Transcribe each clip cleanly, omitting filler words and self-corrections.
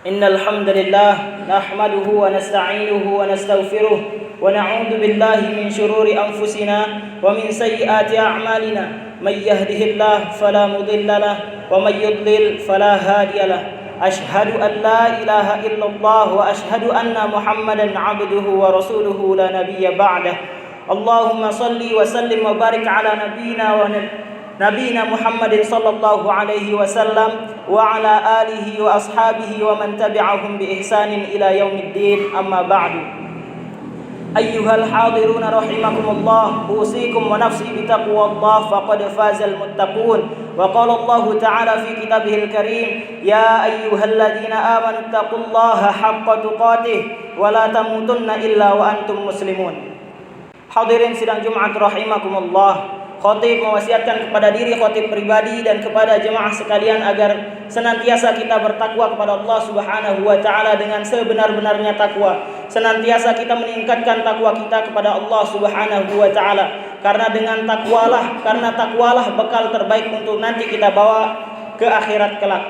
إن الحمد لله نحمده ونستعينه ونستغفره ونعوذ بالله من شرور أنفسنا ومن سيئات أعمالنا. من يهده الله فلا مضل له ومن يضلل فلا هادي له. أشهد أن لا إله إلا الله وأشهد أن محمدا عبده ورسوله لا نبي بعده. اللهم صل وسلم وبارك على نبينا محمد صلى الله عليه وسلم وعلى آله وأصحابه ومن تبعهم بإحسان إلى يوم الدين. أما بعد، أيها الحاضرون رحمكم الله، أوصيكم ونفسي بتقوى الله فقد فاز المتقون. وقال الله تعالى في كتابه الكريم: يا أيها الذين آمنوا اتقوا الله حق تقاته ولا تموتن إلا وأنتم مسلمون. Hadirin sidang Jumat rahimakumullah, khotib mewasiatkan kepada diri khotib pribadi dan kepada jemaah sekalian agar senantiasa kita bertakwa kepada Allah Subhanahu wa taala dengan sebenar-benarnya takwa. Senantiasa kita meningkatkan takwa kita kepada Allah Subhanahu wa taala, karena dengan takwalah bekal terbaik untuk nanti kita bawa ke akhirat kelak.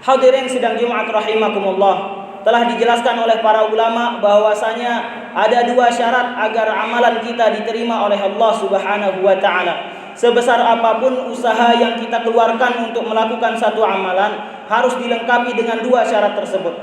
Hadirin sidang Jumat rahimakumullah, telah dijelaskan oleh para ulama bahwasanya ada dua syarat agar amalan kita diterima oleh Allah Subhanahu wa taala. Sebesar apapun usaha yang kita keluarkan untuk melakukan satu amalan, harus dilengkapi dengan dua syarat tersebut.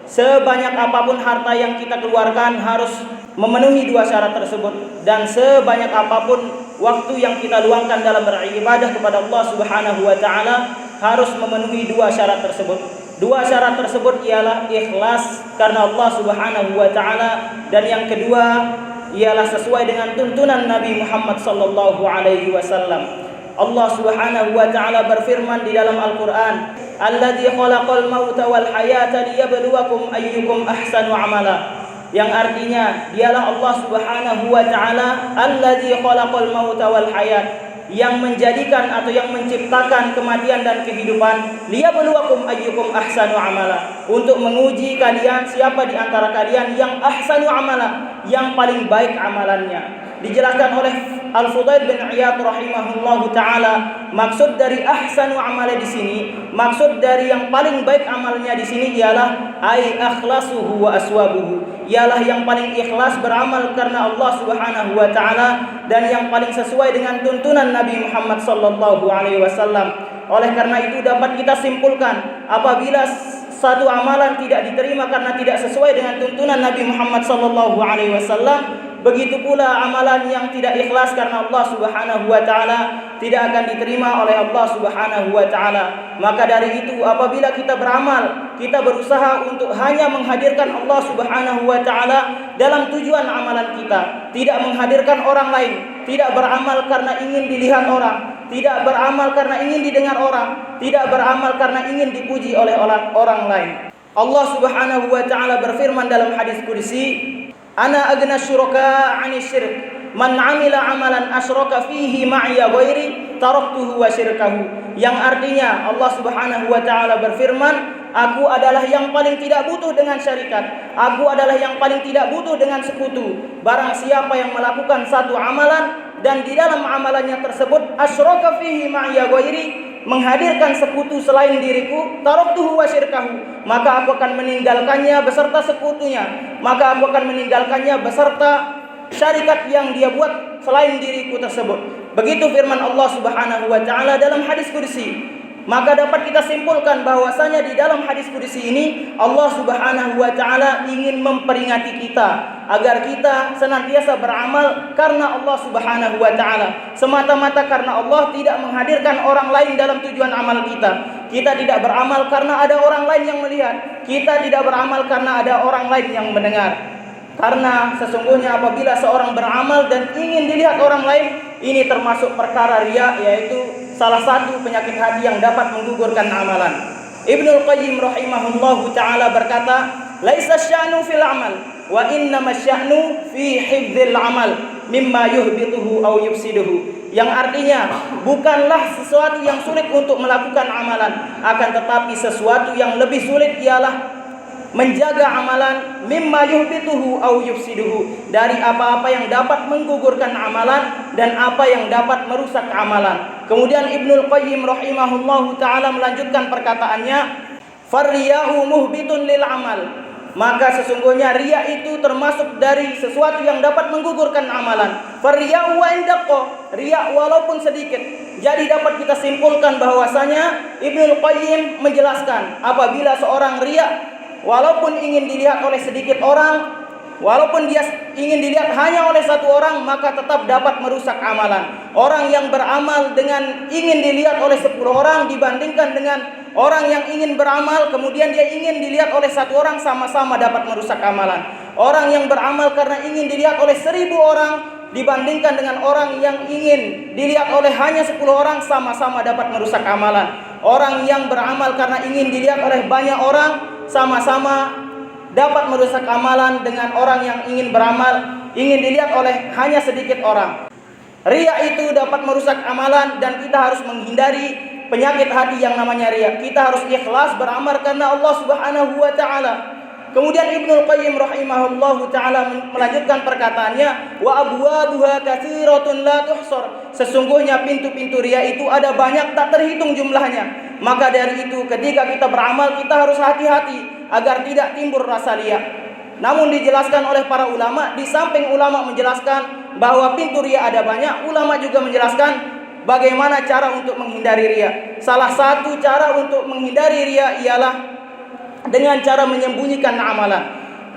Sebanyak apapun harta yang kita keluarkan harus memenuhi dua syarat tersebut, dan sebanyak apapun waktu yang kita luangkan dalam beribadah kepada Allah Subhanahu wa taala harus memenuhi dua syarat tersebut. Dua syarat tersebut ialah ikhlas karena Allah Subhanahu wa taala, dan yang kedua ialah sesuai dengan tuntunan Nabi Muhammad sallallahu alaihi wasallam. Allah Subhanahu wa taala berfirman di dalam Al-Qur'an, "Alladzi khalaqal mauta wal hayata liyabluwakum ayyukum ahsanu amala." Yang artinya dialah Allah Subhanahu wa taala alladzi khalaqal mauta wal hayat, yang menjadikan atau yang menciptakan kematian dan kehidupan, liyabluwakum ayyukum ahsanu amala, untuk menguji kalian siapa di antara kalian yang ahsanu amala, yang paling baik amalannya. Dijelaskan oleh Al-Fudail bin Iyad rahimahullahu taala, maksud dari ahsanu amala di sini, maksud dari yang paling baik amalnya di sini ialah ai akhlasuhu wa aswabuhu, ialah yang paling ikhlas beramal karena Allah Subhanahu wa taala dan yang paling sesuai dengan tuntunan Nabi Muhammad sallallahu alaihi wasallam. Oleh karena itu dapat kita simpulkan, apabila satu amalan tidak diterima karena tidak sesuai dengan tuntunan Nabi Muhammad sallallahu alaihi wasallam, begitu pula amalan yang tidak ikhlas karena Allah Subhanahu wa taala tidak akan diterima oleh Allah Subhanahu wa taala. Maka dari itu apabila kita beramal, kita berusaha untuk hanya menghadirkan Allah Subhanahu wa taala dalam tujuan amalan kita, tidak menghadirkan orang lain, tidak beramal karena ingin dilihat orang, tidak beramal karena ingin didengar orang, tidak beramal karena ingin dipuji oleh orang lain. Allah Subhanahu wa taala berfirman dalam hadis qudsi, "Ana agna syuraka 'ani syirk. Man 'amila 'amalan asyraka fihi ma'iya ghairi taraktuhu wa syirkahu." Yang artinya Allah Subhanahu wa taala berfirman, aku adalah yang paling tidak butuh dengan syarikat. Aku adalah yang paling tidak butuh dengan sekutu. Barang siapa yang melakukan satu amalan dan di dalam amalannya tersebut asyraka fihi ma'iya ghairi, menghadirkan sekutu selain diriku, taraktuhu wa syirkahu, maka aku akan meninggalkannya beserta sekutunya, maka aku akan meninggalkannya beserta syarikat yang dia buat selain diriku tersebut. Begitu firman Allah Subhanahu wa taala dalam hadis qudsi. Maka dapat kita simpulkan bahwasanya di dalam hadis qudsi ini Allah Subhanahu wa taala ingin memperingati kita agar kita senantiasa beramal karena Allah Subhanahu wa taala, semata-mata karena Allah, tidak menghadirkan orang lain dalam tujuan amal kita. Kita tidak beramal karena ada orang lain yang melihat, kita tidak beramal karena ada orang lain yang mendengar. Karena sesungguhnya apabila seorang beramal dan ingin dilihat orang lain, ini termasuk perkara riya, yaitu salah satu penyakit hati yang dapat menggugurkan amalan. Ibnul Qayyim rahimahullahu taala berkata, "Laisa sya'nu fil amal, wa innama sya'nu fi hifdzil amal mimma yuhbituhu aw yufsiduhu." Yang artinya, bukanlah sesuatu yang sulit untuk melakukan amalan, akan tetapi sesuatu yang lebih sulit ialah menjaga amalan, mimma yuhbituhu aw yufsiduhu, dari apa-apa yang dapat menggugurkan amalan dan apa yang dapat merusak amalan. Kemudian Ibnul Qayyim rahimahullahu taala melanjutkan perkataannya, Farriya'u muhbitun lil amal. Maka sesungguhnya riya itu termasuk dari sesuatu yang dapat menggugurkan amalan. Farriya'u wa indaqqa, riya walaupun sedikit. Jadi dapat kita simpulkan bahwasanya Ibnu Qayyim menjelaskan apabila seorang riya walaupun ingin dilihat oleh sedikit orang, walaupun dia ingin dilihat hanya oleh satu orang, maka tetap dapat merusak amalan. Orang yang beramal dengan ingin dilihat oleh 10 orang dibandingkan dengan orang yang ingin beramal kemudian dia ingin dilihat oleh satu orang, sama-sama dapat merusak amalan. Orang yang beramal karena ingin dilihat oleh 1000 orang dibandingkan dengan orang yang ingin dilihat oleh hanya 10 orang, sama-sama dapat merusak amalan. Orang yang beramal karena ingin dilihat oleh banyak orang, sama-sama dapat merusak amalan dengan orang yang ingin beramal ingin dilihat oleh hanya sedikit orang. Riya itu dapat merusak amalan dan kita harus menghindari penyakit hati yang namanya riya. Kita harus ikhlas beramal karena Allah Subhanahu wa taala. Kemudian Ibnu Qayyim rahimahullahu taala melanjutkan perkataannya, wa abwabuha katsiratun la tuhsar. Sesungguhnya pintu-pintu riya itu ada banyak tak terhitung jumlahnya. Maka dari itu ketika kita beramal kita harus hati-hati agar tidak timbul rasa riya. Namun dijelaskan oleh para ulama, di samping ulama menjelaskan bahwa pintu riya ada banyak, ulama juga menjelaskan bagaimana cara untuk menghindari riya. Salah satu cara untuk menghindari riya ialah dengan cara menyembunyikan amalan.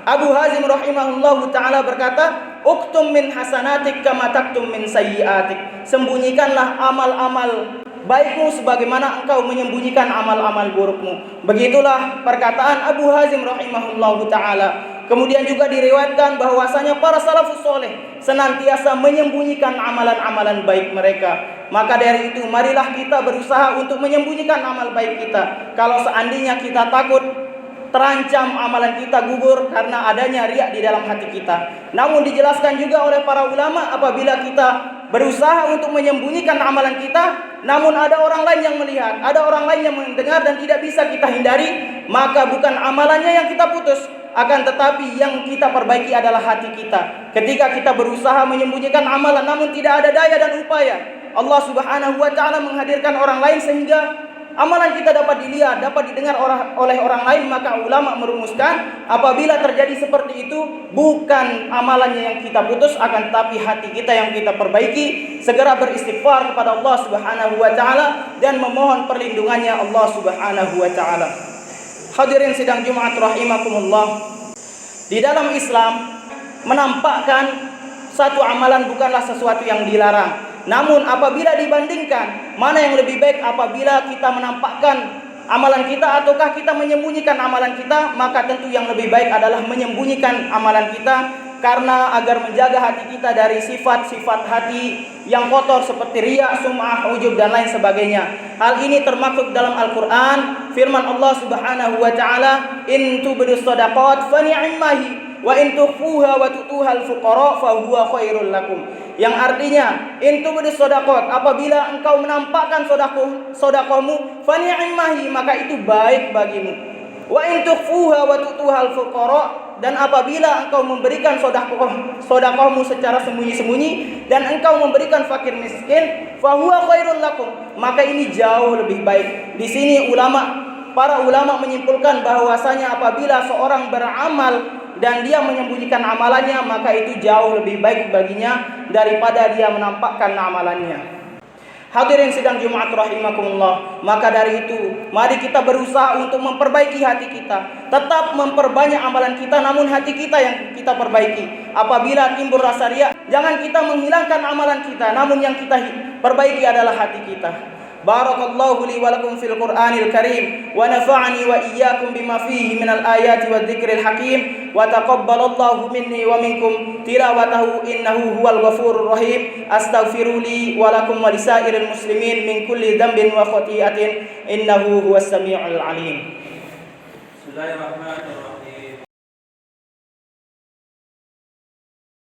Abu Hazim rahimahullahu taala berkata, "Uktum min hasanatik kama taktum min sayyiatik." Sembunyikanlah amal-amal baikmu sebagaimana engkau menyembunyikan amal-amal burukmu. Begitulah perkataan Abu Hazim rahimahullahu taala. Kemudian juga diriwayatkan bahwasanya para salafus soleh senantiasa menyembunyikan amalan-amalan baik mereka. Maka dari itu marilah kita berusaha untuk menyembunyikan amal baik kita. Kalau seandainya kita takut terancam amalan kita gugur karena adanya riya di dalam hati kita. Namun dijelaskan juga oleh para ulama, apabila kita berusaha untuk menyembunyikan amalan kita, namun ada orang lain yang melihat, ada orang lain yang mendengar dan tidak bisa kita hindari, maka bukan amalannya yang kita putus, akan tetapi yang kita perbaiki adalah hati kita. Ketika kita berusaha menyembunyikan amalan namun tidak ada daya dan upaya, Allah Subhanahu wa taala menghadirkan orang lain sehingga amalan kita dapat dilihat, dapat didengar oleh orang lain. Maka ulama merumuskan apabila terjadi seperti itu, bukan amalannya yang kita putus, akan tetapi hati kita yang kita perbaiki. Segera beristighfar kepada Allah Subhanahu wa taala dan memohon perlindungannya Allah Subhanahu wa taala. Hadirin sidang Jumat rahimakumullah. Di dalam Islam menampakkan satu amalan bukanlah sesuatu yang dilarang. Namun apabila dibandingkan mana yang lebih baik, apabila kita menampakkan amalan kita ataukah kita menyembunyikan amalan kita, maka tentu yang lebih baik adalah menyembunyikan amalan kita, karena agar menjaga hati kita dari sifat-sifat hati yang kotor seperti riya, sum'ah, ujub dan lain sebagainya. Hal ini termaktub dalam Al-Qur'an, firman Allah Subhanahu wa taala, "In tubdus shadaqat fa ni'mahi wa in tukhfuha wa tutuhal fuqara fa huwa khairul lakum." Yang artinya, in tubdus shadaqat, apabila engkau menampakkan sedekahmu, fa ni'mahi, maka itu baik bagimu. Wa in tukhfuha wa tutuhal fuqara, dan apabila engkau memberikan sedekahmu secara sembunyi-sembunyi dan engkau memberikan fakir miskin, fa huwa khairul lakum, maka ini jauh lebih baik. Di sini para ulama menyimpulkan bahwasanya apabila seorang beramal dan dia menyembunyikan amalannya, maka itu jauh lebih baik baginya daripada dia menampakkan amalannya. Hadirin sidang Jumat rahimakumullah. Maka dari itu mari kita berusaha untuk memperbaiki hati kita. Tetap memperbanyak amalan kita, namun hati kita yang kita perbaiki. Apabila timbul rasa riya, jangan kita menghilangkan amalan kita, namun yang kita perbaiki adalah hati kita. Barakallahu li wa lakum fil Qur'anil Karim wa nafa'ani wa iyyakum bima fihi minal ayati wadh-dhikril hakim wa taqabbalallahu minni wa minkum tilawatahu innahu huwal ghafurur rahim. Astaghfiru li wa lakum wa lisairil muslimin min kulli dhanbin wa khati'atin innahu huwas samiul alim. Bismillahirrahmanirrahim.